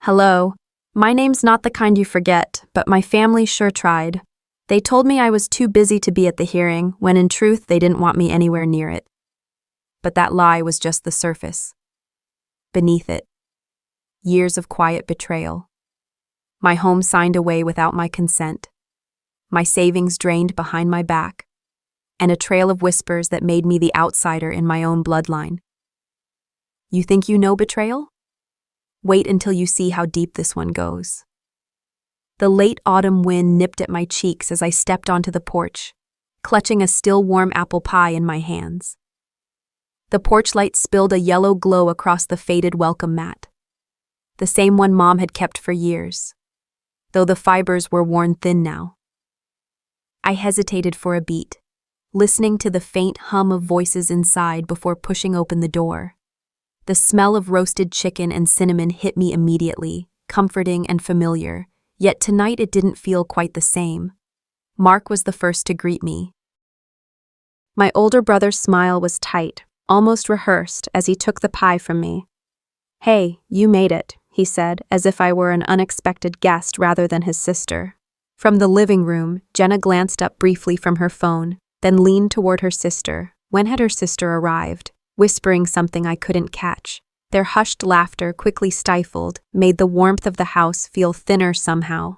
Hello. My name's not the kind you forget, but my family sure tried. They told me I was too busy to be at the hearing, when in truth they didn't want me anywhere near it. But that lie was just the surface. Beneath it, years of quiet betrayal. My home signed away without my consent. My savings drained behind my back. And a trail of whispers that made me the outsider in my own bloodline. You think you know betrayal? Wait until you see how deep this one goes. The late autumn wind nipped at my cheeks as I stepped onto the porch, clutching a still warm apple pie in my hands. The porch light spilled a yellow glow across the faded welcome mat. The same one Mom had kept for years, though the fibers were worn thin now. I hesitated for a beat, listening to the faint hum of voices inside before pushing open the door. The smell of roasted chicken and cinnamon hit me immediately, comforting and familiar, yet tonight it didn't feel quite the same. Mark was the first to greet me. My older brother's smile was tight, almost rehearsed, as he took the pie from me. "Hey, you made it," he said, as if I were an unexpected guest rather than his sister. From the living room, Jenna glanced up briefly from her phone, then leaned toward her sister. When had her sister arrived? Whispering something I couldn't catch. Their hushed laughter, quickly stifled, made the warmth of the house feel thinner somehow.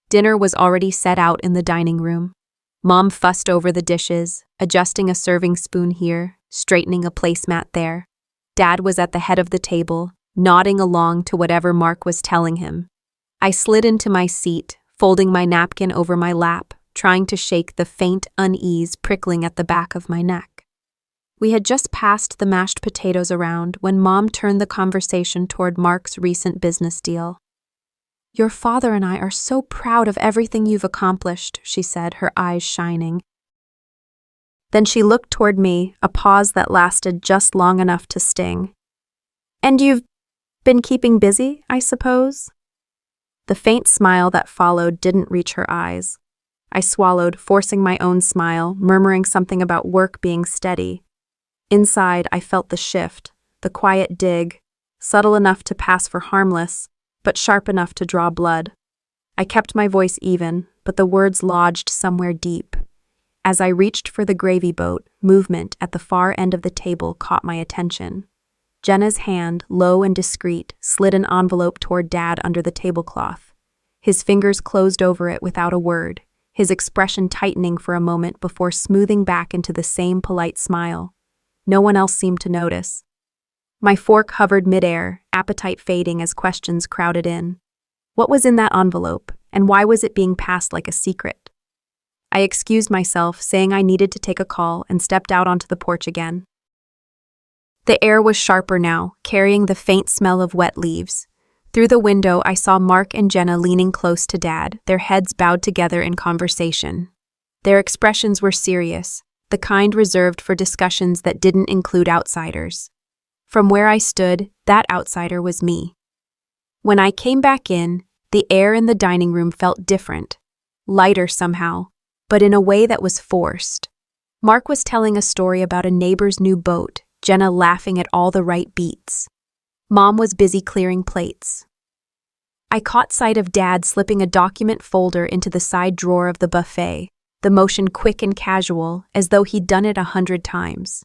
Dinner was already set out in the dining room. Mom fussed over the dishes, adjusting a serving spoon here, straightening a placemat there. Dad was at the head of the table, nodding along to whatever Mark was telling him. I slid into my seat, folding my napkin over my lap, trying to shake the faint unease prickling at the back of my neck. We had just passed the mashed potatoes around when Mom turned the conversation toward Mark's recent business deal. "Your father and I are so proud of everything you've accomplished," she said, her eyes shining. Then she looked toward me, a pause that lasted just long enough to sting. "And you've been keeping busy, I suppose?" The faint smile that followed didn't reach her eyes. I swallowed, forcing my own smile, murmuring something about work being steady. Inside, I felt the shift, the quiet dig, subtle enough to pass for harmless, but sharp enough to draw blood. I kept my voice even, but the words lodged somewhere deep. As I reached for the gravy boat, movement at the far end of the table caught my attention. Jenna's hand, low and discreet, slid an envelope toward Dad under the tablecloth. His fingers closed over it without a word, his expression tightening for a moment before smoothing back into the same polite smile. No one else seemed to notice. My fork hovered midair, appetite fading as questions crowded in. What was in that envelope, and why was it being passed like a secret? I excused myself, saying I needed to take a call, and stepped out onto the porch again. The air was sharper now, carrying the faint smell of wet leaves. Through the window, I saw Mark and Jenna leaning close to Dad, their heads bowed together in conversation. Their expressions were serious, the kind reserved for discussions that didn't include outsiders. From where I stood, that outsider was me. When I came back in, the air in the dining room felt different, lighter somehow, but in a way that was forced. Mark was telling a story about a neighbor's new boat, Jenna laughing at all the right beats. Mom was busy clearing plates. I caught sight of Dad slipping a document folder into the side drawer of the buffet, the motion quick and casual, as though he'd done it 100 times.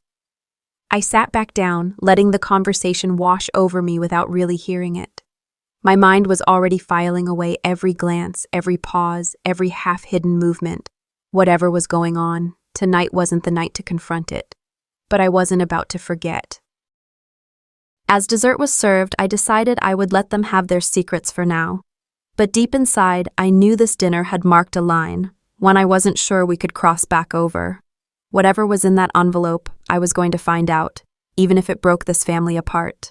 I sat back down, letting the conversation wash over me without really hearing it. My mind was already filing away every glance, every pause, every half-hidden movement. Whatever was going on, tonight wasn't the night to confront it. But I wasn't about to forget. As dessert was served, I decided I would let them have their secrets for now. But deep inside, I knew this dinner had marked a line, one I wasn't sure we could cross back over. Whatever was in that envelope, I was going to find out, even if it broke this family apart.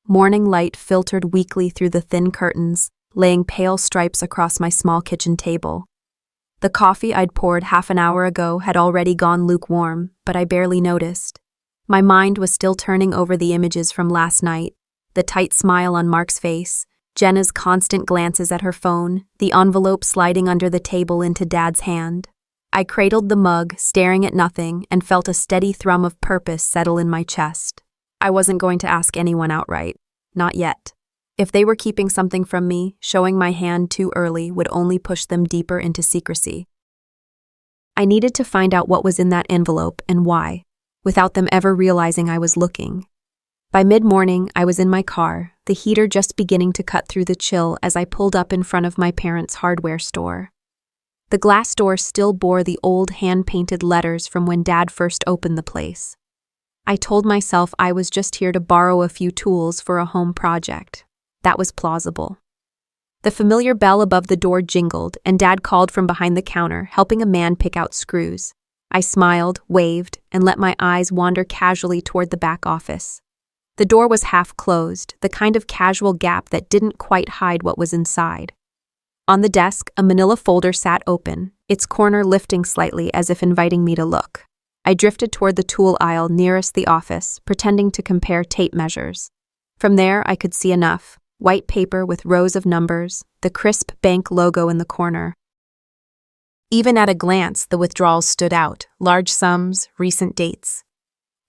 Morning light filtered weakly through the thin curtains, laying pale stripes across my small kitchen table. The coffee I'd poured half an hour ago had already gone lukewarm, but I barely noticed. My mind was still turning over the images from last night, the tight smile on Mark's face, Jenna's constant glances at her phone, the envelope sliding under the table into Dad's hand. I cradled the mug, staring at nothing, and felt a steady thrum of purpose settle in my chest. I wasn't going to ask anyone outright. Not yet. If they were keeping something from me, showing my hand too early would only push them deeper into secrecy. I needed to find out what was in that envelope and why, without them ever realizing I was looking. By mid-morning, I was in my car, the heater just beginning to cut through the chill as I pulled up in front of my parents' hardware store. The glass door still bore the old hand-painted letters from when Dad first opened the place. I told myself I was just here to borrow a few tools for a home project. That was plausible. The familiar bell above the door jingled, and Dad called from behind the counter, helping a man pick out screws. I smiled, waved, and let my eyes wander casually toward the back office. The door was half closed, the kind of casual gap that didn't quite hide what was inside. On the desk, a manila folder sat open, its corner lifting slightly as if inviting me to look. I drifted toward the tool aisle nearest the office, pretending to compare tape measures. From there, I could see enough: white paper with rows of numbers, the crisp bank logo in the corner. Even at a glance, the withdrawals stood out: large sums, recent dates.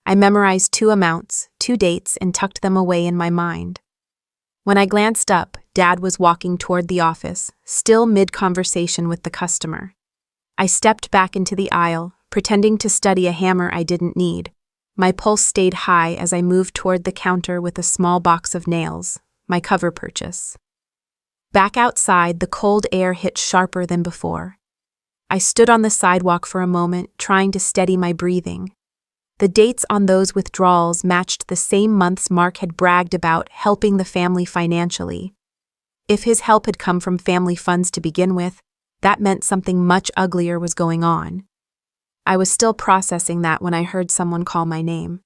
I memorized 2 amounts, 2 dates, and tucked them away in my mind. When I glanced up, Dad was walking toward the office, still mid-conversation with the customer. I stepped back into the aisle, pretending to study a hammer I didn't need. My pulse stayed high as I moved toward the counter with a small box of nails, my cover purchase. Back outside, the cold air hit sharper than before. I stood on the sidewalk for a moment, trying to steady my breathing. The dates on those withdrawals matched the same months Mark had bragged about helping the family financially. If his help had come from family funds to begin with, that meant something much uglier was going on. I was still processing that when I heard someone call my name.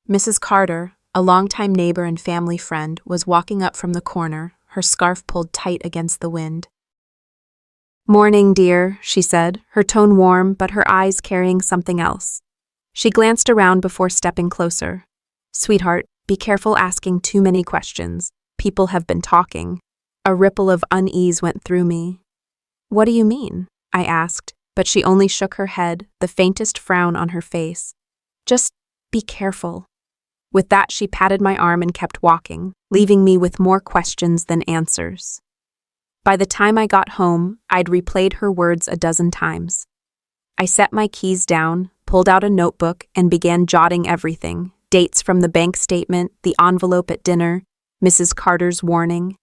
Mrs. Carter, a longtime neighbor and family friend, was walking up from the corner, her scarf pulled tight against the wind. "Morning, dear," she said, her tone warm but her eyes carrying something else. She glanced around before stepping closer. "Sweetheart, be careful asking too many questions. People have been talking." A ripple of unease went through me. "What do you mean?" I asked, but she only shook her head, the faintest frown on her face. "Just be careful." With that, she patted my arm and kept walking, leaving me with more questions than answers. By the time I got home, I'd replayed her words a dozen times. I set my keys down, pulled out a notebook, and began jotting everything: dates from the bank statement, the envelope at dinner, Mrs. Carter's warning.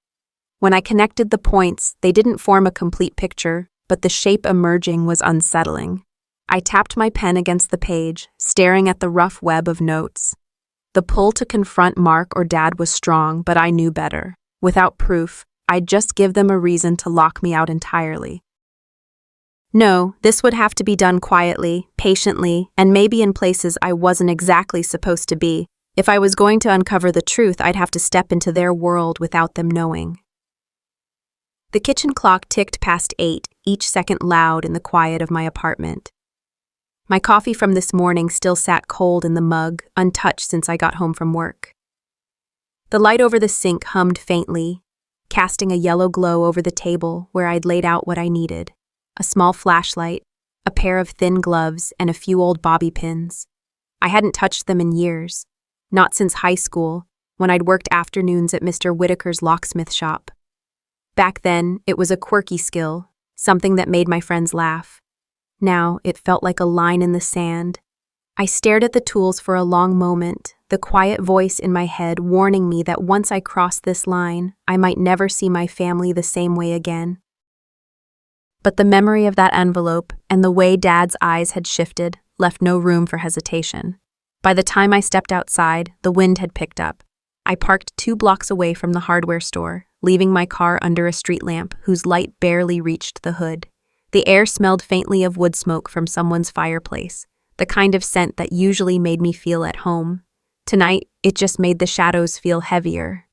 When I connected the points, they didn't form a complete picture, but the shape emerging was unsettling. I tapped my pen against the page, staring at the rough web of notes. The pull to confront Mark or Dad was strong, but I knew better. Without proof, I'd just give them a reason to lock me out entirely. No, this would have to be done quietly, patiently, and maybe in places I wasn't exactly supposed to be. If I was going to uncover the truth, I'd have to step into their world without them knowing. The kitchen clock ticked past 8, each second loud in the quiet of my apartment. My coffee from this morning still sat cold in the mug, untouched since I got home from work. The light over the sink hummed faintly, casting a yellow glow over the table where I'd laid out what I needed: a small flashlight, a pair of thin gloves, and a few old bobby pins. I hadn't touched them in years, not since high school, when I'd worked afternoons at Mr. Whitaker's locksmith shop. Back then, it was a quirky skill, something that made my friends laugh. Now, it felt like a line in the sand. I stared at the tools for a long moment, the quiet voice in my head warning me that once I crossed this line, I might never see my family the same way again. But the memory of that envelope and the way Dad's eyes had shifted left no room for hesitation. By the time I stepped outside, the wind had picked up. I parked 2 blocks away from the hardware store, leaving my car under a street lamp whose light barely reached the hood. The air smelled faintly of wood smoke from someone's fireplace, the kind of scent that usually made me feel at home. Tonight, it just made the shadows feel heavier.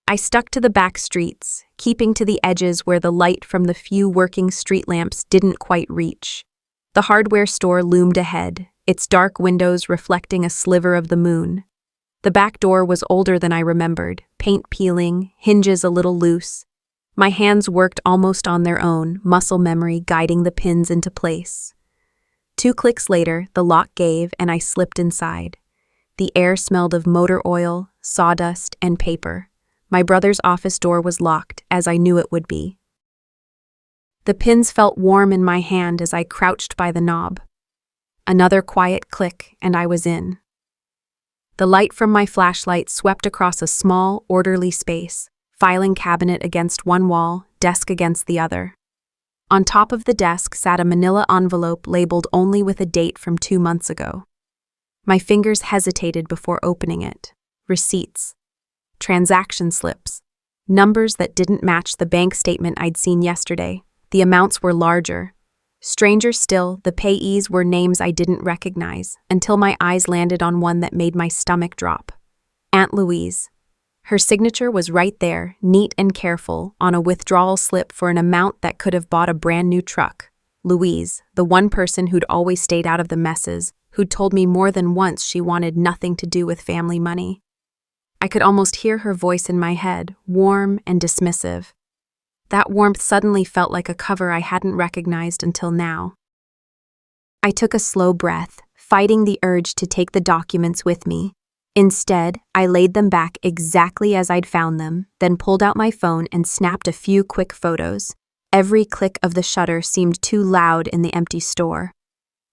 I stuck to the back streets, keeping to the edges where the light from the few working street lamps didn't quite reach. The hardware store loomed ahead, its dark windows reflecting a sliver of the moon. The back door was older than I remembered, paint peeling, hinges a little loose. My hands worked almost on their own, muscle memory guiding the pins into place. 2 clicks later, the lock gave and I slipped inside. The air smelled of motor oil, sawdust, and paper. My brother's office door was locked, as I knew it would be. The pins felt warm in my hand as I crouched by the knob. Another quiet click, and I was in. The light from my flashlight swept across a small, orderly space, filing cabinet against one wall, desk against the other. On top of the desk sat a manila envelope labeled only with a date from 2 months ago. My fingers hesitated before opening it. Receipts. Transaction slips. Numbers that didn't match the bank statement I'd seen yesterday. The amounts were larger. Stranger still, the payees were names I didn't recognize, until my eyes landed on one that made my stomach drop. Aunt Louise. Her signature was right there, neat and careful, on a withdrawal slip for an amount that could have bought a brand new truck. Louise, the one person who'd always stayed out of the messes, who'd told me more than once she wanted nothing to do with family money. I could almost hear her voice in my head, warm and dismissive. That warmth suddenly felt like a cover I hadn't recognized until now. I took a slow breath, fighting the urge to take the documents with me. Instead, I laid them back exactly as I'd found them, then pulled out my phone and snapped a few quick photos. Every click of the shutter seemed too loud in the empty store.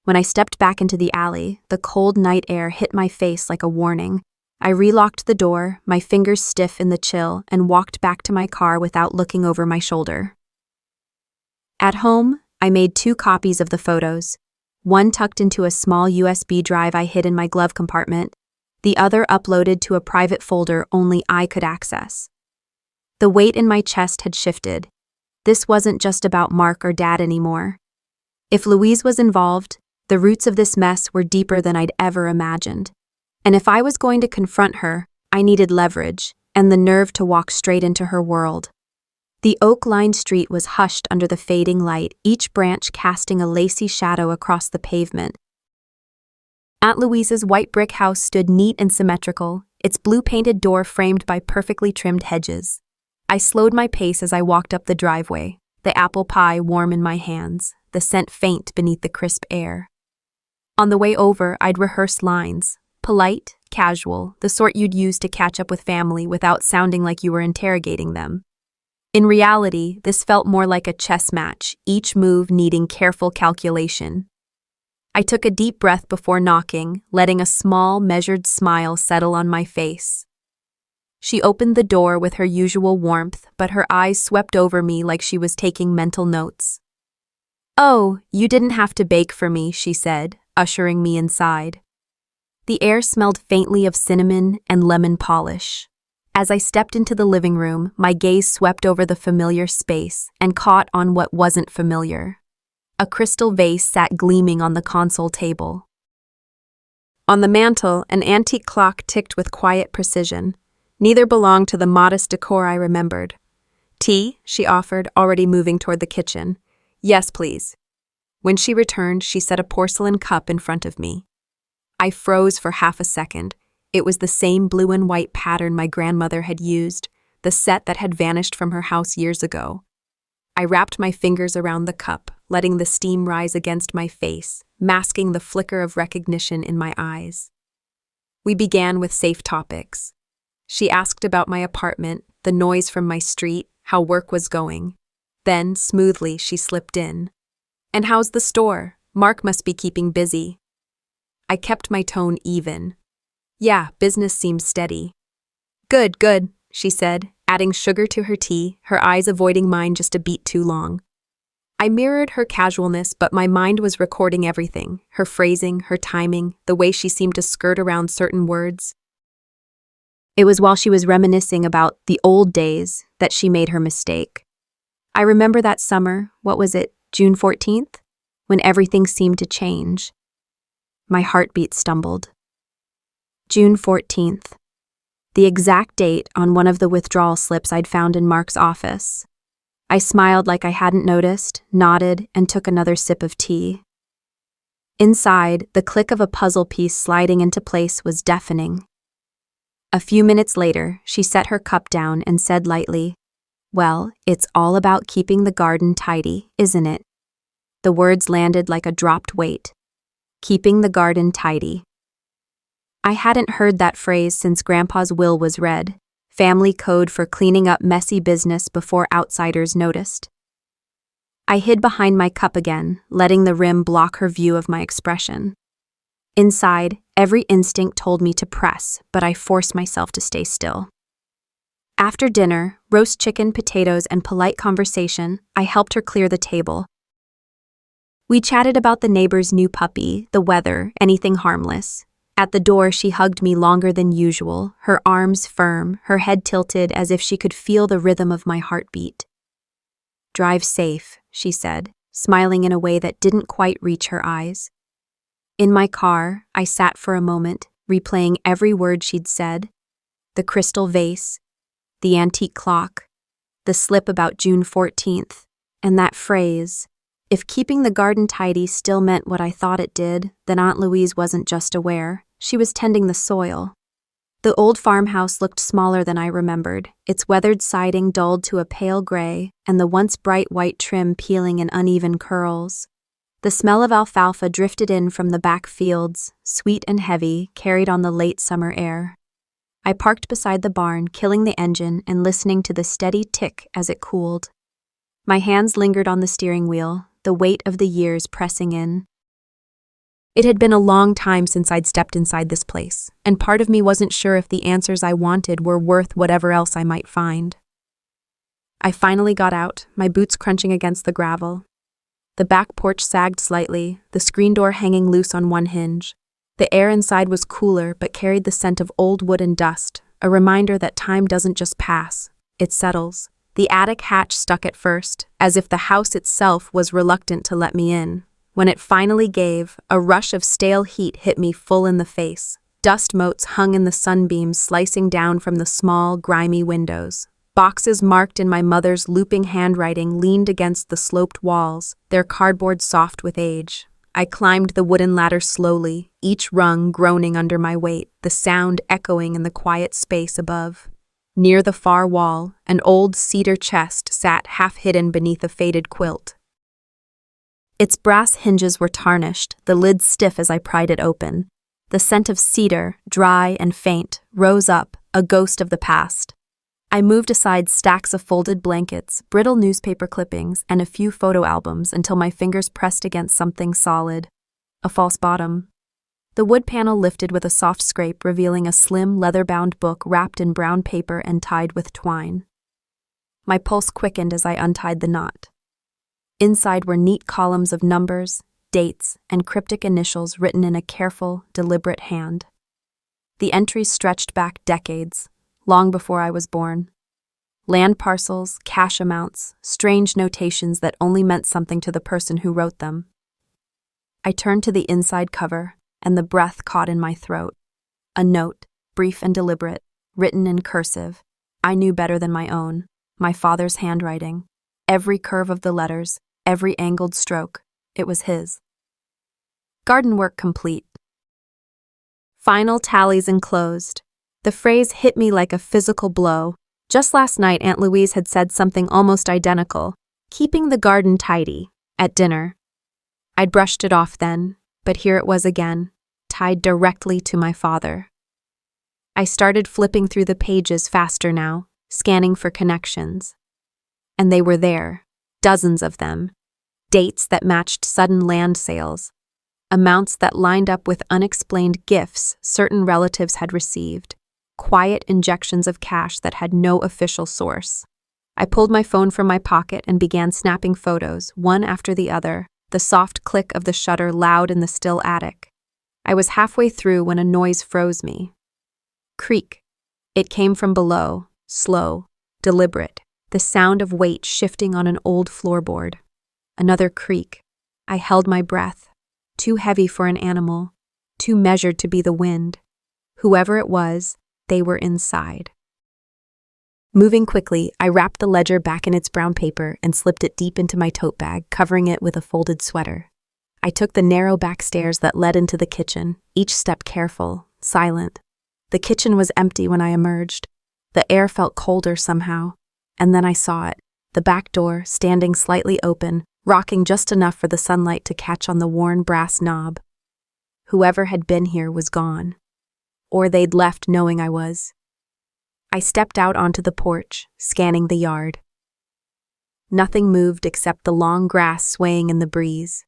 When I stepped back into the alley, the cold night air hit my face like a warning. I relocked the door, my fingers stiff in the chill, and walked back to my car without looking over my shoulder. At home, I made 2 copies of the photos, one tucked into a small USB drive I hid in my glove compartment, the other uploaded to a private folder only I could access. The weight in my chest had shifted. This wasn't just about Mark or Dad anymore. If Louise was involved, the roots of this mess were deeper than I'd ever imagined. And if I was going to confront her, I needed leverage and the nerve to walk straight into her world. The oak-lined street was hushed under the fading light, each branch casting a lacy shadow across the pavement. Aunt Louise's white brick house stood neat and symmetrical, its blue-painted door framed by perfectly trimmed hedges. I slowed my pace as I walked up the driveway, the apple pie warm in my hands, the scent faint beneath the crisp air. On the way over, I'd rehearsed lines. Polite, casual, the sort you'd use to catch up with family without sounding like you were interrogating them. In reality, this felt more like a chess match, each move needing careful calculation. I took a deep breath before knocking, letting a small, measured smile settle on my face. She opened the door with her usual warmth, but her eyes swept over me like she was taking mental notes. "Oh, you didn't have to bake for me," she said, ushering me inside. The air smelled faintly of cinnamon and lemon polish. As I stepped into the living room, my gaze swept over the familiar space and caught on what wasn't familiar. A crystal vase sat gleaming on the console table. On the mantel, an antique clock ticked with quiet precision. Neither belonged to the modest decor I remembered. "Tea?" she offered, already moving toward the kitchen. "Yes, please." When she returned, she set a porcelain cup in front of me. I froze for half a second. It was the same blue and white pattern my grandmother had used, the set that had vanished from her house years ago. I wrapped my fingers around the cup, letting the steam rise against my face, masking the flicker of recognition in my eyes. We began with safe topics. She asked about my apartment, the noise from my street, how work was going. Then, smoothly, she slipped in. "And how's the store? Mark must be keeping busy." I kept my tone even. "Yeah, business seems steady." Good, she said, adding sugar to her tea, her eyes avoiding mine just a beat too long. I mirrored her casualness, but my mind was recording everything, her phrasing, her timing, the way she seemed to skirt around certain words. It was while she was reminiscing about the old days that she made her mistake. I remember that summer, what was it, June 14th? When everything seemed to change. My heartbeat stumbled. June 14th. The exact date on one of the withdrawal slips I'd found in Mark's office. I smiled like I hadn't noticed, nodded, and took another sip of tea. Inside, the click of a puzzle piece sliding into place was deafening. A few minutes later, she set her cup down and said lightly, "Well, it's all about keeping the garden tidy, isn't it?" The words landed like a dropped weight. Keeping the garden tidy. I hadn't heard that phrase since Grandpa's will was read. family code for cleaning up messy business before outsiders noticed. I hid behind my cup again, letting the rim block her view of my expression. Inside, every instinct told me to press, but I forced myself to stay still. After dinner, roast chicken, potatoes, and polite conversation, I helped her clear the table. We chatted about the neighbor's new puppy, the weather, anything harmless. At the door, she hugged me longer than usual, her arms firm, her head tilted as if she could feel the rhythm of my heartbeat. "Drive safe," she said, smiling in a way that didn't quite reach her eyes. In my car, I sat for a moment, replaying every word she'd said. The crystal vase, the antique clock, the slip about June 14th, and that phrase, "If keeping the garden tidy still meant what I thought it did, then Aunt Louise wasn't just aware, she was tending the soil." The old farmhouse looked smaller than I remembered, its weathered siding dulled to a pale gray, and the once bright white trim peeling in uneven curls. The smell of alfalfa drifted in from the back fields, sweet and heavy, carried on the late summer air. I parked beside the barn, killing the engine and listening to the steady tick as it cooled. My hands lingered on the steering wheel, the weight of the years pressing in. It had been a long time since I'd stepped inside this place, and part of me wasn't sure if the answers I wanted were worth whatever else I might find. I finally got out, my boots crunching against the gravel. The back porch sagged slightly, the screen door hanging loose on one hinge. The air inside was cooler but carried the scent of old wood and dust, a reminder that time doesn't just pass, it settles. The attic hatch stuck at first, as if the house itself was reluctant to let me in. When it finally gave, a rush of stale heat hit me full in the face. Dust motes hung in the sunbeams slicing down from the small, grimy windows. Boxes marked in my mother's looping handwriting leaned against the sloped walls, their cardboard soft with age. I climbed the wooden ladder slowly, each rung groaning under my weight, the sound echoing in the quiet space above. Near the far wall, an old cedar chest sat half-hidden beneath a faded quilt. Its brass hinges were tarnished, the lid stiff as I pried it open. The scent of cedar, dry and faint, rose up, a ghost of the past. I moved aside stacks of folded blankets, brittle newspaper clippings, and a few photo albums until my fingers pressed against something solid. A false bottom. The wood panel lifted with a soft scrape, revealing a slim, leather-bound book wrapped in brown paper and tied with twine. My pulse quickened as I untied the knot. Inside were neat columns of numbers, dates, and cryptic initials written in a careful, deliberate hand. The entries stretched back decades, long before I was born. Land parcels, cash amounts, strange notations that only meant something to the person who wrote them. I turned to the inside cover, and the breath caught in my throat. A note, brief and deliberate, written in cursive. I knew better than my own, my father's handwriting. Every curve of the letters, every angled stroke, it was his. Garden work complete. Final tallies enclosed. The phrase hit me like a physical blow. Just last night, Aunt Louise had said something almost identical, keeping the garden tidy, at dinner. I'd brushed it off then, but here it was again, tied directly to my father. I started flipping through the pages faster now, scanning for connections. And they were there, dozens of them. Dates that matched sudden land sales, amounts that lined up with unexplained gifts certain relatives had received, quiet injections of cash that had no official source. I pulled my phone from my pocket and began snapping photos, one after the other, the soft click of the shutter loud in the still attic. I was halfway through when a noise froze me. Creak. It came from below, slow, deliberate, the sound of weight shifting on an old floorboard. Another creak. I held my breath, too heavy for an animal, too measured to be the wind. Whoever it was, they were inside. Moving quickly, I wrapped the ledger back in its brown paper and slipped it deep into my tote bag, covering it with a folded sweater. I took the narrow back stairs that led into the kitchen, each step careful, silent. The kitchen was empty when I emerged. The air felt colder somehow. And then I saw it, the back door standing slightly open, rocking just enough for the sunlight to catch on the worn brass knob. Whoever had been here was gone. Or they'd left knowing I was. I stepped out onto the porch, scanning the yard. Nothing moved except the long grass swaying in the breeze.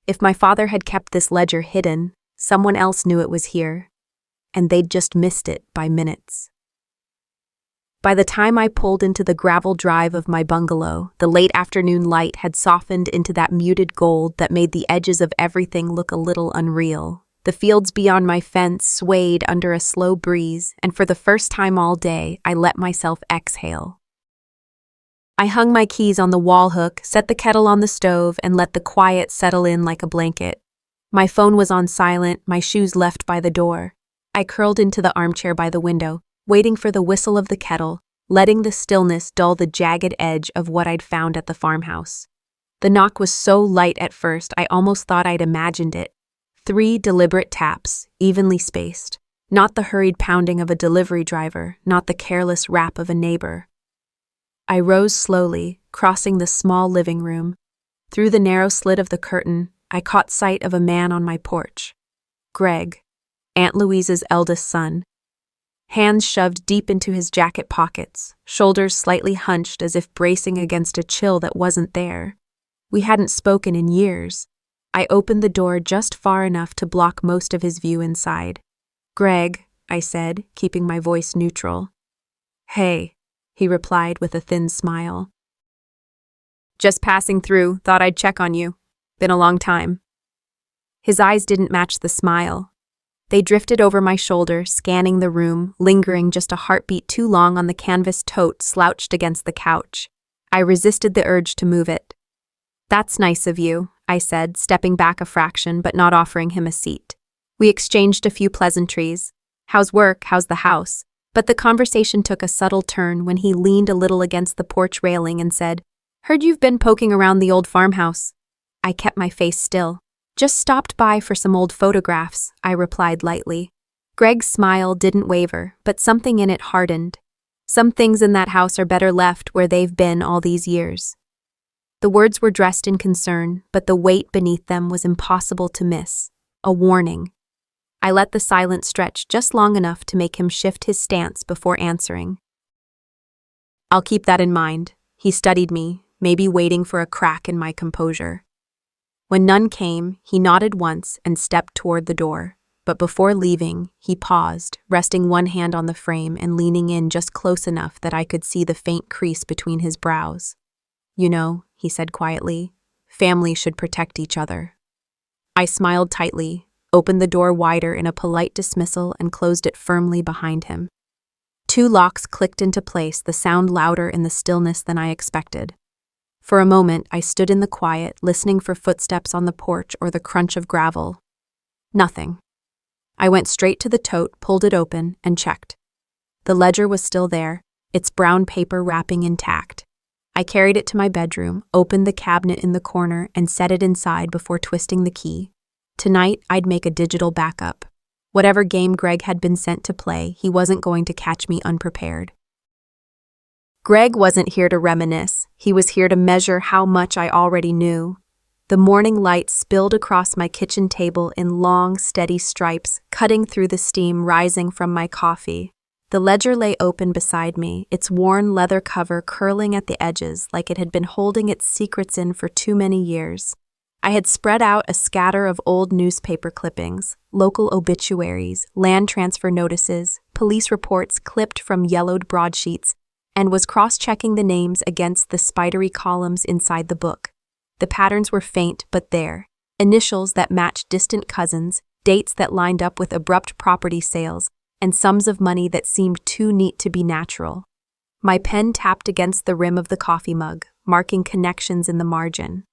If my father had kept this ledger hidden, someone else knew it was here, and they'd just missed it by minutes. By the time I pulled into the gravel drive of my bungalow, the late afternoon light had softened into that muted gold that made the edges of everything look a little unreal. The fields beyond my fence swayed under a slow breeze, and for the first time all day, I let myself exhale. I hung my keys on the wall hook, set the kettle on the stove, and let the quiet settle in like a blanket. My phone was on silent, my shoes left by the door. I curled into the armchair by the window, waiting for the whistle of the kettle, letting the stillness dull the jagged edge of what I'd found at the farmhouse. The knock was so light at first I almost thought I'd imagined it. 3 deliberate taps, evenly spaced. Not the hurried pounding of a delivery driver, not the careless rap of a neighbor. I rose slowly, crossing the small living room. Through the narrow slit of the curtain, I caught sight of a man on my porch. Greg, Aunt Louise's eldest son. Hands shoved deep into his jacket pockets, shoulders slightly hunched as if bracing against a chill that wasn't there. We hadn't spoken in years. I opened the door just far enough to block most of his view inside. "Greg," I said, keeping my voice neutral. "Hey," he replied with a thin smile. "Just passing through, thought I'd check on you. Been a long time." His eyes didn't match the smile. They drifted over my shoulder, scanning the room, lingering just a heartbeat too long on the canvas tote slouched against the couch. I resisted the urge to move it. "That's nice of you," I said, stepping back a fraction but not offering him a seat. We exchanged a few pleasantries. "How's work? How's the house?" But the conversation took a subtle turn when he leaned a little against the porch railing and said, "Heard you've been poking around the old farmhouse." I kept my face still. "Just stopped by for some old photographs," I replied lightly. Greg's smile didn't waver, but something in it hardened. "Some things in that house are better left where they've been all these years." The words were dressed in concern, but the weight beneath them was impossible to miss. A warning. I let the silence stretch just long enough to make him shift his stance before answering. "I'll keep that in mind." He studied me, maybe waiting for a crack in my composure. When none came, he nodded once and stepped toward the door. But before leaving, he paused, resting one hand on the frame and leaning in just close enough that I could see the faint crease between his brows. "You know," he said quietly, "family should protect each other." I smiled tightly, opened the door wider in a polite dismissal and closed it firmly behind him. 2 locks clicked into place, the sound louder in the stillness than I expected. For a moment, I stood in the quiet, listening for footsteps on the porch or the crunch of gravel. Nothing. I went straight to the tote, pulled it open, and checked. The ledger was still there, its brown paper wrapping intact. I carried it to my bedroom, opened the cabinet in the corner, and set it inside before twisting the key. Tonight, I'd make a digital backup. Whatever game Greg had been sent to play, he wasn't going to catch me unprepared. Greg wasn't here to reminisce. He was here to measure how much I already knew. The morning light spilled across my kitchen table in long, steady stripes, cutting through the steam rising from my coffee. The ledger lay open beside me, its worn leather cover curling at the edges like it had been holding its secrets in for too many years. I had spread out a scatter of old newspaper clippings, local obituaries, land transfer notices, police reports clipped from yellowed broadsheets, and was cross-checking the names against the spidery columns inside the book. The patterns were faint but there, initials that matched distant cousins, dates that lined up with abrupt property sales, and sums of money that seemed too neat to be natural. My pen tapped against the rim of the coffee mug, marking connections in the margin.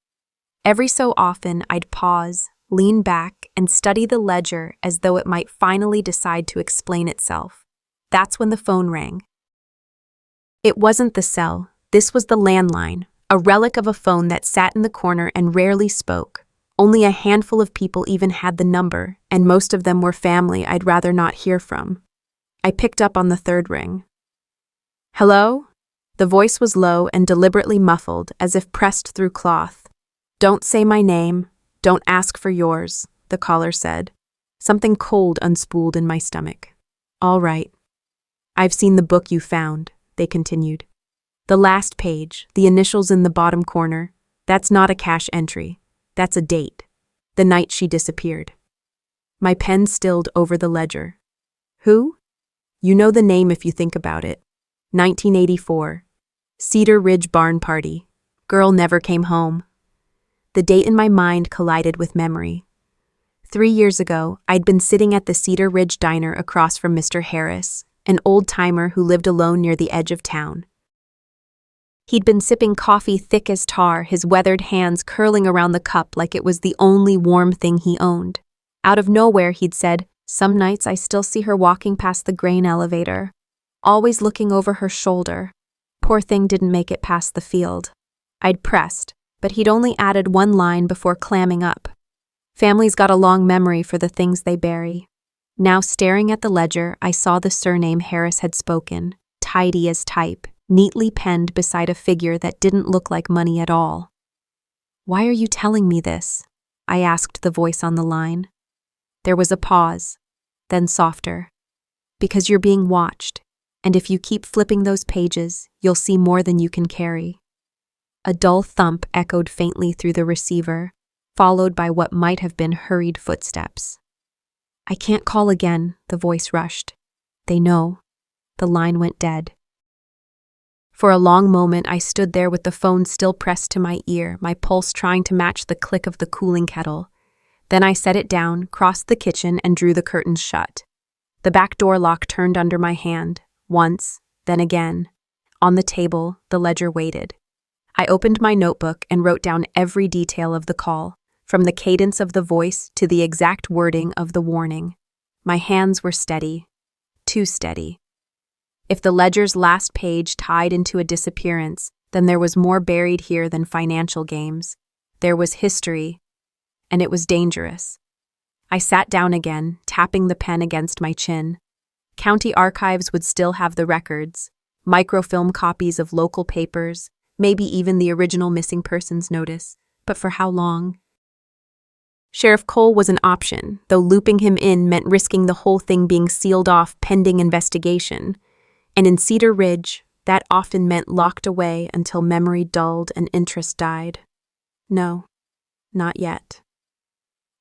Every so often, I'd pause, lean back, and study the ledger as though it might finally decide to explain itself. That's when the phone rang. It wasn't the cell. This was the landline, a relic of a phone that sat in the corner and rarely spoke. Only a handful of people even had the number, and most of them were family I'd rather not hear from. I picked up on the 3rd ring. "Hello?" The voice was low and deliberately muffled, as if pressed through cloth. "Don't say my name. Don't ask for yours," the caller said. Something cold unspooled in my stomach. "All right." I've seen the book you found, they continued. The last page, the initials in the bottom corner, that's not a cash entry. That's a date. The night she disappeared. My pen stilled over the ledger. Who? You know the name if you think about it. 1984. Cedar Ridge Barn Party. Girl never came home. The date in my mind collided with memory. 3 years ago, I'd been sitting at the Cedar Ridge Diner across from Mr. Harris, an old-timer who lived alone near the edge of town. He'd been sipping coffee thick as tar, his weathered hands curling around the cup like it was the only warm thing he owned. Out of nowhere, he'd said, "Some nights I still see her walking past the grain elevator, always looking over her shoulder. Poor thing didn't make it past the field." I'd pressed, but he'd only added one line before clamming up. Families got a long memory for the things they bury. Now, staring at the ledger, I saw the surname Harris had spoken, tidy as type, neatly penned beside a figure that didn't look like money at all. "Why are you telling me this?" I asked the voice on the line. There was a pause, then softer. "Because you're being watched, and if you keep flipping those pages, you'll see more than you can carry." A dull thump echoed faintly through the receiver, followed by what might have been hurried footsteps. "I can't call again," the voice rushed. "They know." The line went dead. For a long moment, I stood there with the phone still pressed to my ear, my pulse trying to match the click of the cooling kettle. Then I set it down, crossed the kitchen, and drew the curtains shut. The back door lock turned under my hand, once, then again. On the table, the ledger waited. I opened my notebook and wrote down every detail of the call, from the cadence of the voice to the exact wording of the warning. My hands were steady, too steady. If the ledger's last page tied into a disappearance, then there was more buried here than financial games. There was history, and it was dangerous. I sat down again, tapping the pen against my chin. County archives would still have the records, microfilm copies of local papers, maybe even the original missing persons notice, but for how long? Sheriff Cole was an option, though looping him in meant risking the whole thing being sealed off pending investigation. And in Cedar Ridge, that often meant locked away until memory dulled and interest died. No, not yet.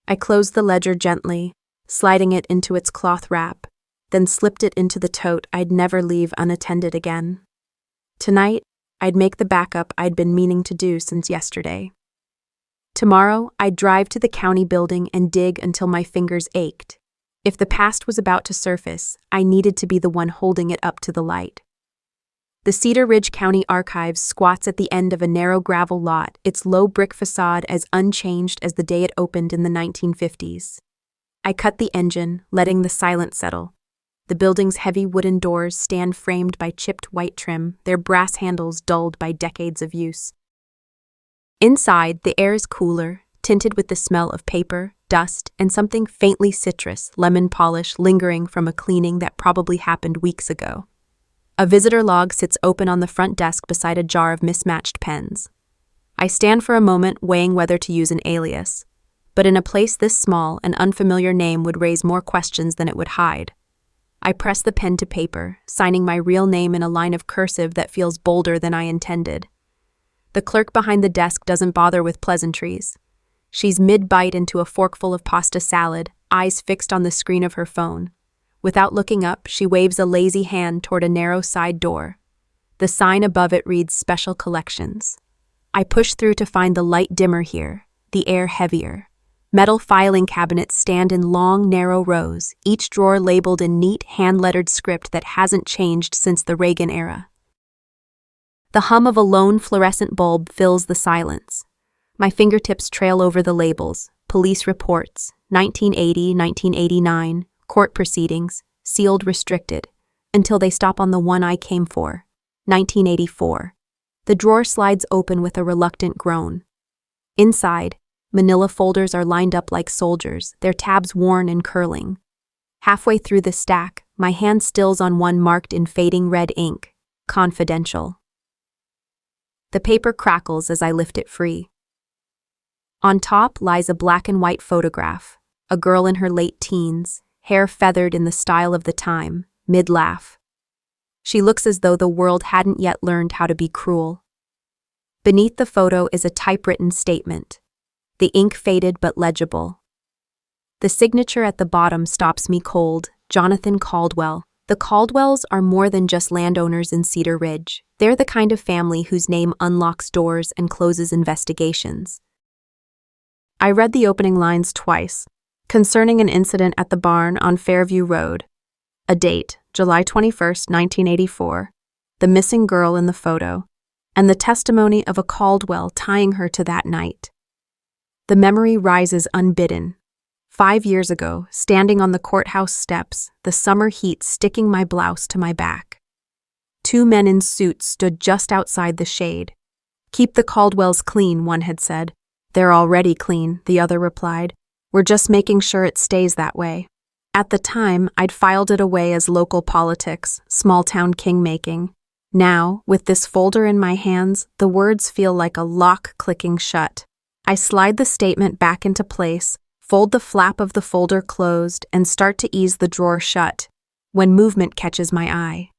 I closed the ledger gently, sliding it into its cloth wrap, then slipped it into the tote I'd never leave unattended again. Tonight, I'd make the backup I'd been meaning to do since yesterday. Tomorrow, I'd drive to the county building and dig until my fingers ached. If the past was about to surface, I needed to be the one holding it up to the light. The Cedar Ridge County Archives squats at the end of a narrow gravel lot, its low brick facade as unchanged as the day it opened in the 1950s. I cut the engine, letting the silence settle. The building's heavy wooden doors stand framed by chipped white trim, their brass handles dulled by decades of use. Inside, the air is cooler, tinted with the smell of paper, dust, and something faintly citrus, lemon polish lingering from a cleaning that probably happened weeks ago. A visitor log sits open on the front desk beside a jar of mismatched pens. I stand for a moment weighing whether to use an alias, but in a place this small, an unfamiliar name would raise more questions than it would hide. I press the pen to paper, signing my real name in a line of cursive that feels bolder than I intended. The clerk behind the desk doesn't bother with pleasantries. She's mid-bite into a forkful of pasta salad, eyes fixed on the screen of her phone. Without looking up, she waves a lazy hand toward a narrow side door. The sign above it reads Special Collections. I push through to find the light dimmer here, the air heavier. Metal filing cabinets stand in long, narrow rows, each drawer labeled in neat, hand-lettered script that hasn't changed since the Reagan era. The hum of a lone fluorescent bulb fills the silence. My fingertips trail over the labels, police reports, 1980, 1989, court proceedings, sealed restricted, until they stop on the one I came for, 1984. The drawer slides open with a reluctant groan. Inside, manila folders are lined up like soldiers, their tabs worn and curling. Halfway through the stack, my hand stills on one marked in fading red ink, Confidential. The paper crackles as I lift it free. On top lies a black and white photograph, a girl in her late teens, hair feathered in the style of the time, mid-laugh. She looks as though the world hadn't yet learned how to be cruel. Beneath the photo is a typewritten statement. The ink faded but legible. The signature at the bottom stops me cold. Jonathan Caldwell. The Caldwells are more than just landowners in Cedar Ridge. They're the kind of family whose name unlocks doors and closes investigations. I read the opening lines twice, concerning an incident at the barn on Fairview Road. A date, July 21st, 1984, the missing girl in the photo, and the testimony of a Caldwell tying her to that night. The memory rises unbidden. 5 years ago, standing on the courthouse steps, the summer heat sticking my blouse to my back. 2 men in suits stood just outside the shade. "Keep the Caldwells clean," one had said. "They're already clean," the other replied. "We're just making sure it stays that way." At the time, I'd filed it away as local politics, small-town king-making. Now, with this folder in my hands, the words feel like a lock clicking shut. I slide the statement back into place, fold the flap of the folder closed, and start to ease the drawer shut, when movement catches my eye.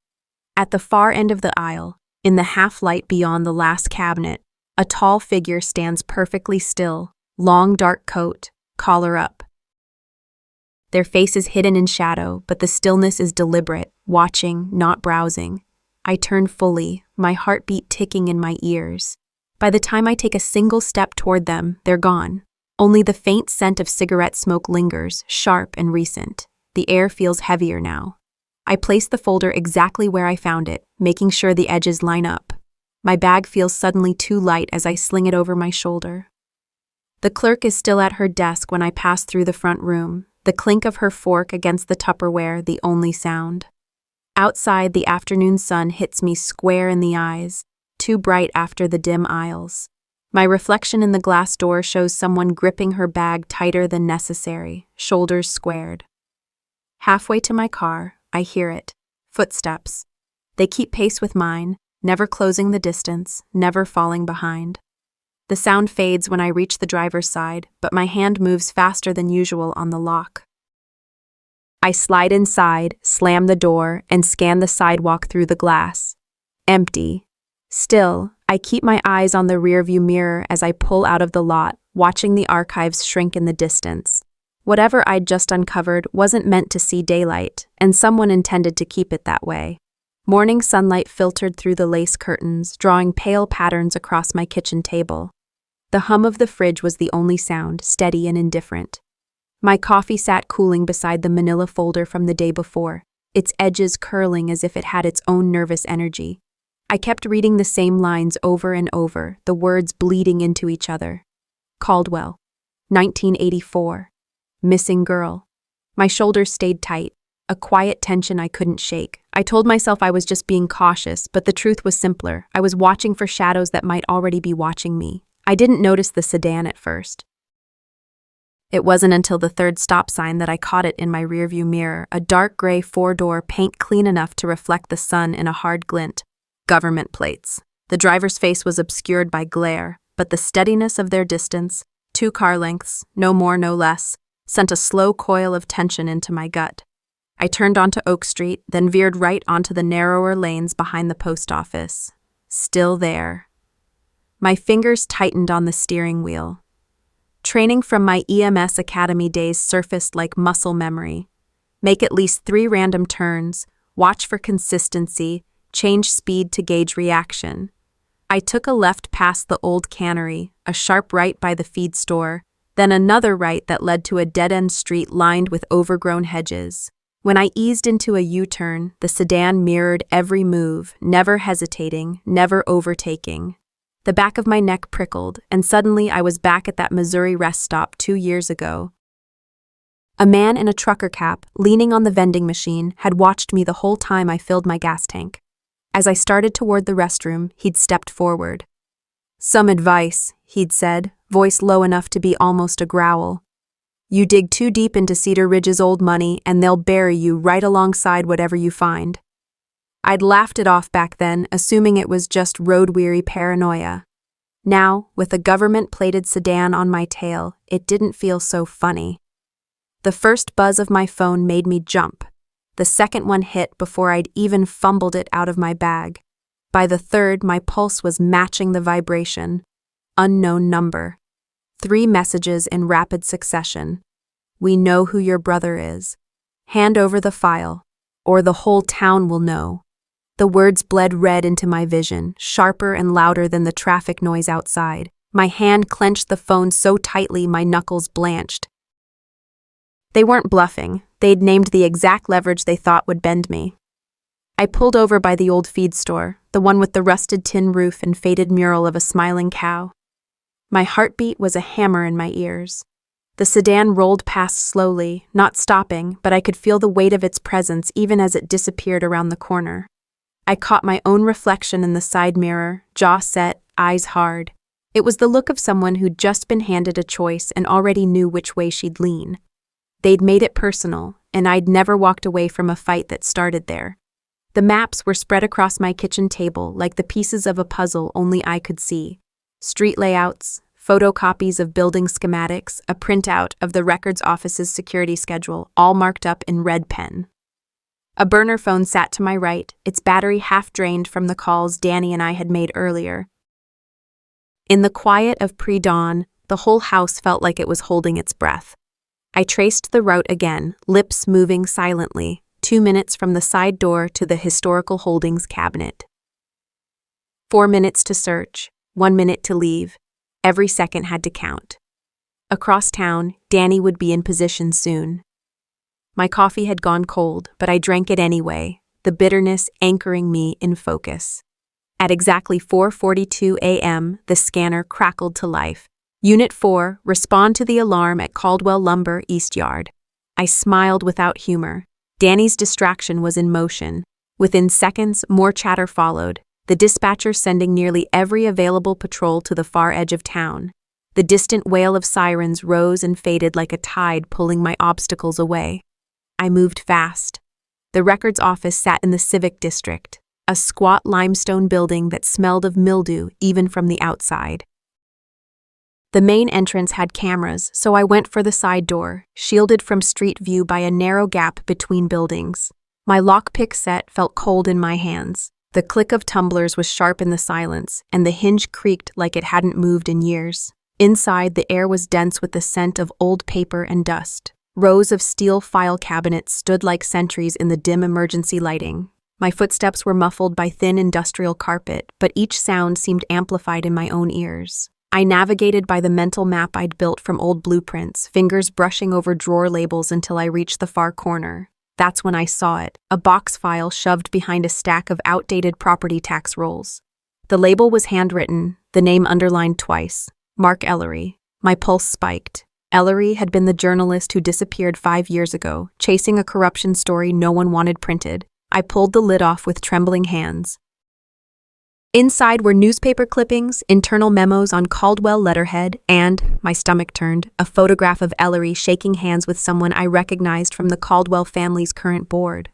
At the far end of the aisle, in the half-light beyond the last cabinet, a tall figure stands perfectly still, long dark coat, collar up. Their face is hidden in shadow, but the stillness is deliberate, watching, not browsing. I turn fully, my heartbeat ticking in my ears. By the time I take a single step toward them, they're gone. Only the faint scent of cigarette smoke lingers, sharp and recent. The air feels heavier now. I place the folder exactly where I found it, making sure the edges line up. My bag feels suddenly too light as I sling it over my shoulder. The clerk is still at her desk when I pass through the front room, the clink of her fork against the Tupperware the only sound. Outside, the afternoon sun hits me square in the eyes, too bright after the dim aisles. My reflection in the glass door shows someone gripping her bag tighter than necessary, shoulders squared. Halfway to my car, I hear it. Footsteps. They keep pace with mine, never closing the distance, never falling behind. The sound fades when I reach the driver's side, but my hand moves faster than usual on the lock. I slide inside, slam the door, and scan the sidewalk through the glass. Empty. Still, I keep my eyes on the rearview mirror as I pull out of the lot, watching the archives shrink in the distance. Whatever I'd just uncovered wasn't meant to see daylight, and someone intended to keep it that way. Morning sunlight filtered through the lace curtains, drawing pale patterns across my kitchen table. The hum of the fridge was the only sound, steady and indifferent. My coffee sat cooling beside the manila folder from the day before, its edges curling as if it had its own nervous energy. I kept reading the same lines over and over, the words bleeding into each other. Caldwell. 1984. Missing girl. My shoulders stayed tight, a quiet tension I couldn't shake. I told myself I was just being cautious, but the truth was simpler. I was watching for shadows that might already be watching me. I didn't notice the sedan at first. It wasn't until the third stop sign that I caught it in my rearview mirror, a dark gray 4-door, paint clean enough to reflect the sun in a hard glint. Government plates. The driver's face was obscured by glare, but the steadiness of their distance, 2 car lengths, no more, no less, sent a slow coil of tension into my gut. I turned onto Oak Street, then veered right onto the narrower lanes behind the post office. Still there. My fingers tightened on the steering wheel. Training from my EMS Academy days surfaced like muscle memory. Make at least 3 random turns, watch for consistency, change speed to gauge reaction. I took a left past the old cannery, a sharp right by the feed store, then another right that led to a dead-end street lined with overgrown hedges. When I eased into a U-turn, the sedan mirrored every move, never hesitating, never overtaking. The back of my neck prickled, and suddenly I was back at that Missouri rest stop 2 years ago. A man in a trucker cap, leaning on the vending machine, had watched me the whole time I filled my gas tank. As I started toward the restroom, he'd stepped forward. "Some advice," he'd said, voice low enough to be almost a growl. "You dig too deep into Cedar Ridge's old money, and they'll bury you right alongside whatever you find." I'd laughed it off back then, assuming it was just road-weary paranoia. Now, with a government-plated sedan on my tail, it didn't feel so funny. The first buzz of my phone made me jump. The second one hit before I'd even fumbled it out of my bag. By the third, my pulse was matching the vibration. Unknown number. 3 messages in rapid succession. We know who your brother is. Hand over the file, or the whole town will know. The words bled red into my vision, sharper and louder than the traffic noise outside. My hand clenched the phone so tightly my knuckles blanched. They weren't bluffing. They'd named the exact leverage they thought would bend me. I pulled over by the old feed store, the one with the rusted tin roof and faded mural of a smiling cow. My heartbeat was a hammer in my ears. The sedan rolled past slowly, not stopping, but I could feel the weight of its presence even as it disappeared around the corner. I caught my own reflection in the side mirror, jaw set, eyes hard. It was the look of someone who'd just been handed a choice and already knew which way she'd lean. They'd made it personal, and I'd never walked away from a fight that started there. The maps were spread across my kitchen table like the pieces of a puzzle only I could see. Street layouts, photocopies of building schematics, a printout of the records office's security schedule, all marked up in red pen. A burner phone sat to my right, its battery half drained from the calls Danny and I had made earlier. In the quiet of pre-dawn, the whole house felt like it was holding its breath. I traced the route again, lips moving silently, 2 minutes from the side door to the historical holdings cabinet. 4 minutes to search, 1 minute to leave. Every second had to count. Across town, Danny would be in position soon. My coffee had gone cold, but I drank it anyway, the bitterness anchoring me in focus. At exactly 4:42 a.m., the scanner crackled to life. Unit 4, respond to the alarm at Caldwell Lumber, East Yard. I smiled without humor. Danny's distraction was in motion. Within seconds, more chatter followed, the dispatcher sending nearly every available patrol to the far edge of town. The distant wail of sirens rose and faded like a tide pulling my obstacles away. I moved fast. The records office sat in the Civic District, a squat limestone building that smelled of mildew even from the outside. The main entrance had cameras, so I went for the side door, shielded from street view by a narrow gap between buildings. My lockpick set felt cold in my hands. The click of tumblers was sharp in the silence, and the hinge creaked like it hadn't moved in years. Inside, the air was dense with the scent of old paper and dust. Rows of steel file cabinets stood like sentries in the dim emergency lighting. My footsteps were muffled by thin industrial carpet, but each sound seemed amplified in my own ears. I navigated by the mental map I'd built from old blueprints, fingers brushing over drawer labels until I reached the far corner. That's when I saw it, a box file shoved behind a stack of outdated property tax rolls. The label was handwritten, the name underlined twice, Mark Ellery. My pulse spiked. Ellery had been the journalist who disappeared 5 years ago, chasing a corruption story no one wanted printed. I pulled the lid off with trembling hands. Inside were newspaper clippings, internal memos on Caldwell letterhead, and, my stomach turned, a photograph of Ellery shaking hands with someone I recognized from the Caldwell family's current board.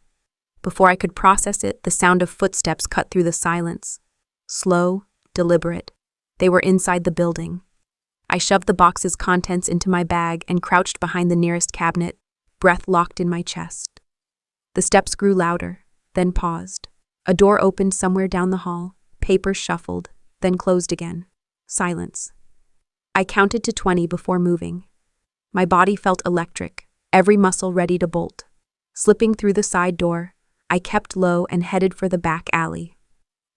Before I could process it, the sound of footsteps cut through the silence. Slow, deliberate. They were inside the building. I shoved the box's contents into my bag and crouched behind the nearest cabinet, breath locked in my chest. The steps grew louder, then paused. A door opened somewhere down the hall. Papers shuffled, then closed again. Silence. I counted to 20 before moving. My body felt electric, every muscle ready to bolt. Slipping through the side door, I kept low and headed for the back alley.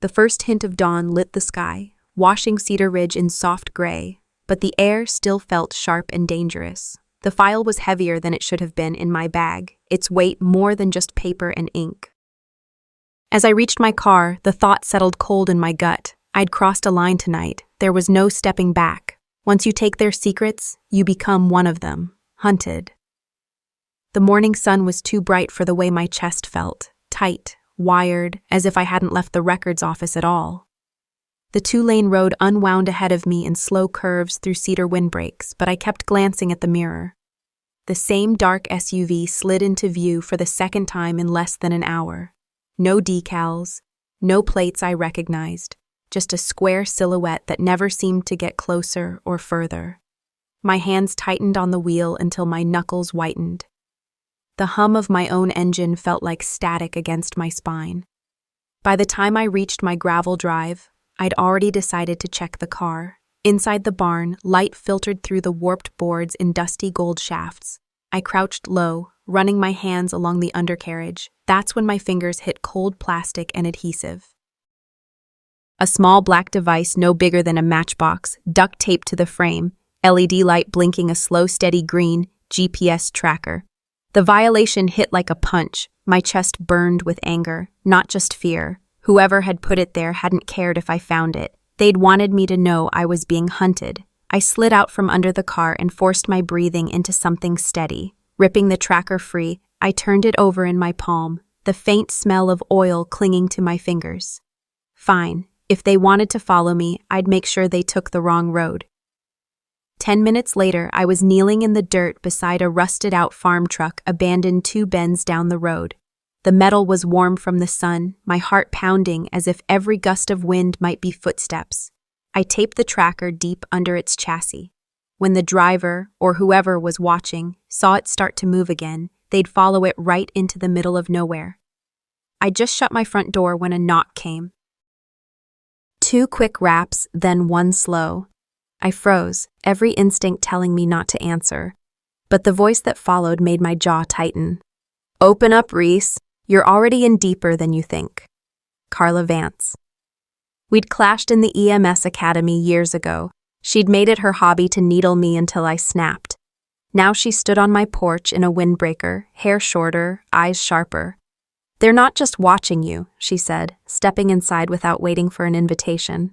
The first hint of dawn lit the sky, washing Cedar Ridge in soft gray, but the air still felt sharp and dangerous. The file was heavier than it should have been in my bag, its weight more than just paper and ink. As I reached my car, the thought settled cold in my gut. I'd crossed a line tonight. There was no stepping back. Once you take their secrets, you become one of them, hunted. The morning sun was too bright for the way my chest felt, tight, wired, as if I hadn't left the records office at all. The 2-lane road unwound ahead of me in slow curves through cedar windbreaks, but I kept glancing at the mirror. The same dark SUV slid into view for the second time in less than an hour. No decals, no plates I recognized, just a square silhouette that never seemed to get closer or further. My hands tightened on the wheel until my knuckles whitened. The hum of my own engine felt like static against my spine. By the time I reached my gravel drive, I'd already decided to check the car. Inside the barn, light filtered through the warped boards in dusty gold shafts. I crouched low, running my hands along the undercarriage. That's when my fingers hit cold plastic and adhesive. A small black device no bigger than a matchbox, duct taped to the frame, LED light blinking a slow, steady green, GPS tracker. The violation hit like a punch. My chest burned with anger, not just fear. Whoever had put it there hadn't cared if I found it. They'd wanted me to know I was being hunted. I slid out from under the car and forced my breathing into something steady. Ripping the tracker free, I turned it over in my palm, the faint smell of oil clinging to my fingers. Fine, if they wanted to follow me, I'd make sure they took the wrong road. 10 minutes later, I was kneeling in the dirt beside a rusted-out farm truck abandoned 2 bends down the road. The metal was warm from the sun, my heart pounding as if every gust of wind might be footsteps. I taped the tracker deep under its chassis. When the driver, or whoever was watching, saw it start to move again, they'd follow it right into the middle of nowhere. I just shut my front door when a knock came. 2 quick raps, then 1 slow. I froze, every instinct telling me not to answer. But the voice that followed made my jaw tighten. "Open up, Reese. You're already in deeper than you think." Carla Vance. We'd clashed in the EMS academy years ago. She'd made it her hobby to needle me until I snapped. Now she stood on my porch in a windbreaker, hair shorter, eyes sharper. "They're not just watching you," she said, stepping inside without waiting for an invitation.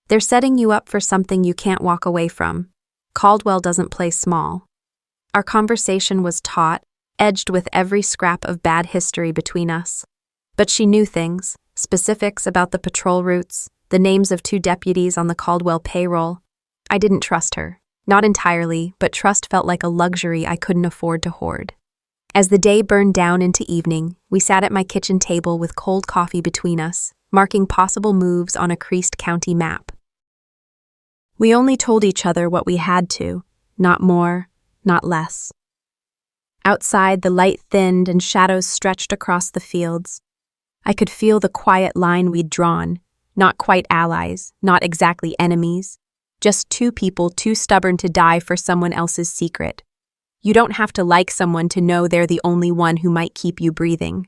"They're setting you up for something you can't walk away from. Caldwell doesn't play small." Our conversation was taut, edged with every scrap of bad history between us. But she knew things, specifics about the patrol routes, the names of 2 deputies on the Caldwell payroll. I didn't trust her. Not entirely, but trust felt like a luxury I couldn't afford to hoard. As the day burned down into evening, we sat at my kitchen table with cold coffee between us, marking possible moves on a creased county map. We only told each other what we had to, not more, not less. Outside, the light thinned and shadows stretched across the fields. I could feel the quiet line we'd drawn, not quite allies, not exactly enemies, just 2 people too stubborn to die for someone else's secret. You don't have to like someone to know they're the only one who might keep you breathing.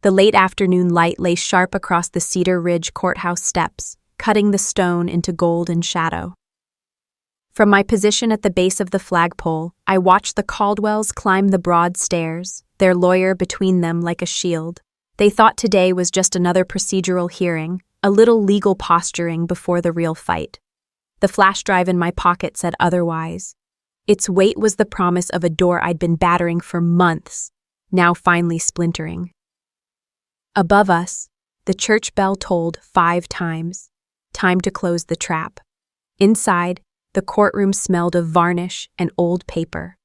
The late afternoon light lay sharp across the Cedar Ridge courthouse steps, cutting the stone into golden shadow. From my position at the base of the flagpole, I watched the Caldwells climb the broad stairs, their lawyer between them like a shield. They thought today was just another procedural hearing, a little legal posturing before the real fight. The flash drive in my pocket said otherwise. Its weight was the promise of a door I'd been battering for months, now finally splintering. Above us, the church bell tolled 5 times. Time to close the trap. Inside, the courtroom smelled of varnish and old paper.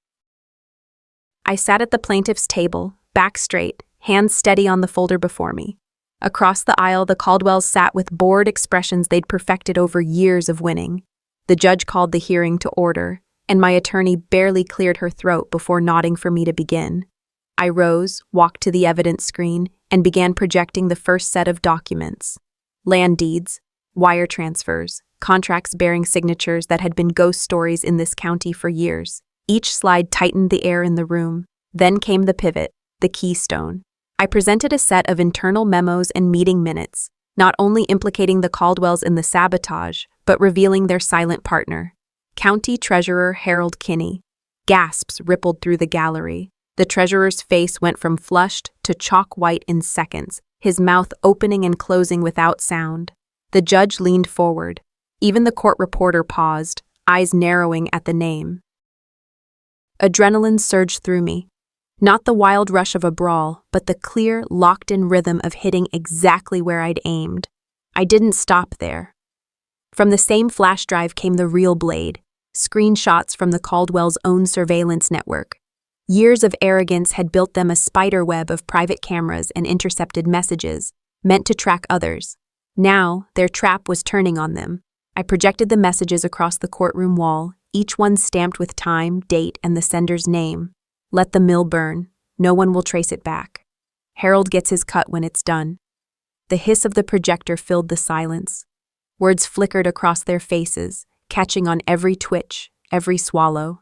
I sat at the plaintiff's table, back straight, hands steady on the folder before me. Across the aisle, the Caldwells sat with bored expressions they'd perfected over years of winning. The judge called the hearing to order, and my attorney barely cleared her throat before nodding for me to begin. I rose, walked to the evidence screen, and began projecting the first set of documents. Land deeds, wire transfers, contracts bearing signatures that had been ghost stories in this county for years. Each slide tightened the air in the room. Then came the pivot, the keystone. I presented a set of internal memos and meeting minutes, not only implicating the Caldwells in the sabotage, but revealing their silent partner, County Treasurer Harold Kinney. Gasps rippled through the gallery. The treasurer's face went from flushed to chalk white in seconds, his mouth opening and closing without sound. The judge leaned forward. Even the court reporter paused, eyes narrowing at the name. Adrenaline surged through me. Not the wild rush of a brawl, but the clear, locked-in rhythm of hitting exactly where I'd aimed. I didn't stop there. From the same flash drive came the real blade, screenshots from the Caldwell's own surveillance network. Years of arrogance had built them a spider web of private cameras and intercepted messages, meant to track others. Now, their trap was turning on them. I projected the messages across the courtroom wall, each one stamped with time, date, and the sender's name. Let the mill burn. No one will trace it back. Harold gets his cut when it's done. The hiss of the projector filled the silence. Words flickered across their faces, catching on every twitch, every swallow.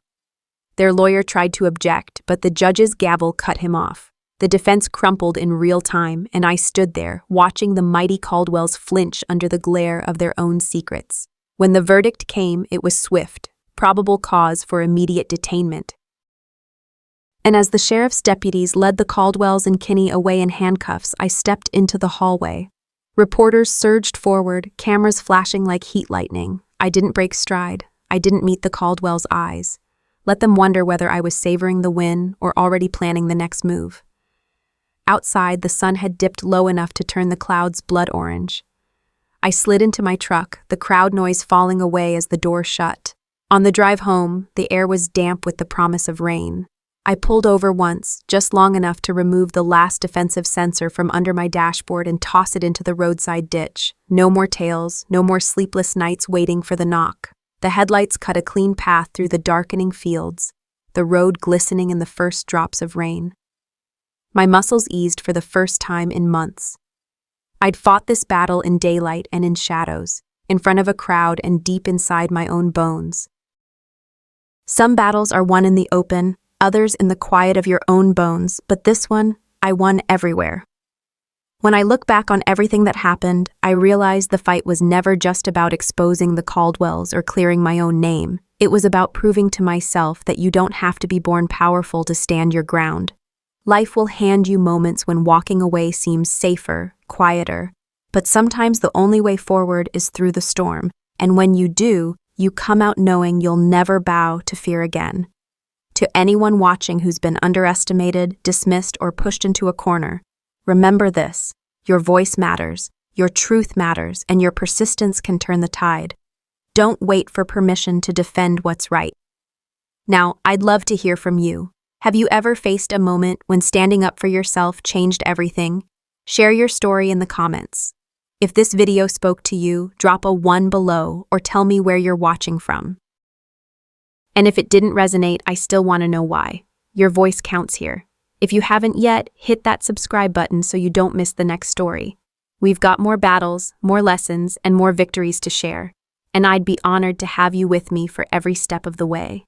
Their lawyer tried to object, but the judge's gavel cut him off. The defense crumpled in real time, and I stood there, watching the mighty Caldwells flinch under the glare of their own secrets. When the verdict came, it was swift, probable cause for immediate detainment. And as the sheriff's deputies led the Caldwells and Kinney away in handcuffs, I stepped into the hallway. Reporters surged forward, cameras flashing like heat lightning. I didn't break stride. I didn't meet the Caldwells' eyes. Let them wonder whether I was savoring the win or already planning the next move. Outside, the sun had dipped low enough to turn the clouds blood orange. I slid into my truck, the crowd noise falling away as the door shut. On the drive home, the air was damp with the promise of rain. I pulled over once, just long enough to remove the last defensive sensor from under my dashboard and toss it into the roadside ditch. No more tales, no more sleepless nights waiting for the knock. The headlights cut a clean path through the darkening fields, the road glistening in the first drops of rain. My muscles eased for the first time in months. I'd fought this battle in daylight and in shadows, in front of a crowd and deep inside my own bones. Some battles are won in the open, others in the quiet of your own bones, but this one, I won everywhere. When I look back on everything that happened, I realize the fight was never just about exposing the Caldwells or clearing my own name. It was about proving to myself that you don't have to be born powerful to stand your ground. Life will hand you moments when walking away seems safer, quieter, but sometimes the only way forward is through the storm, and when you do, you come out knowing you'll never bow to fear again. To anyone watching who's been underestimated, dismissed, or pushed into a corner, remember this: your voice matters, your truth matters, and your persistence can turn the tide. Don't wait for permission to defend what's right. Now, I'd love to hear from you. Have you ever faced a moment when standing up for yourself changed everything? Share your story in the comments. If this video spoke to you, drop a 1 below or tell me where you're watching from. And if it didn't resonate, I still want to know why. Your voice counts here. If you haven't yet, hit that subscribe button so you don't miss the next story. We've got more battles, more lessons, and more victories to share, and I'd be honored to have you with me for every step of the way.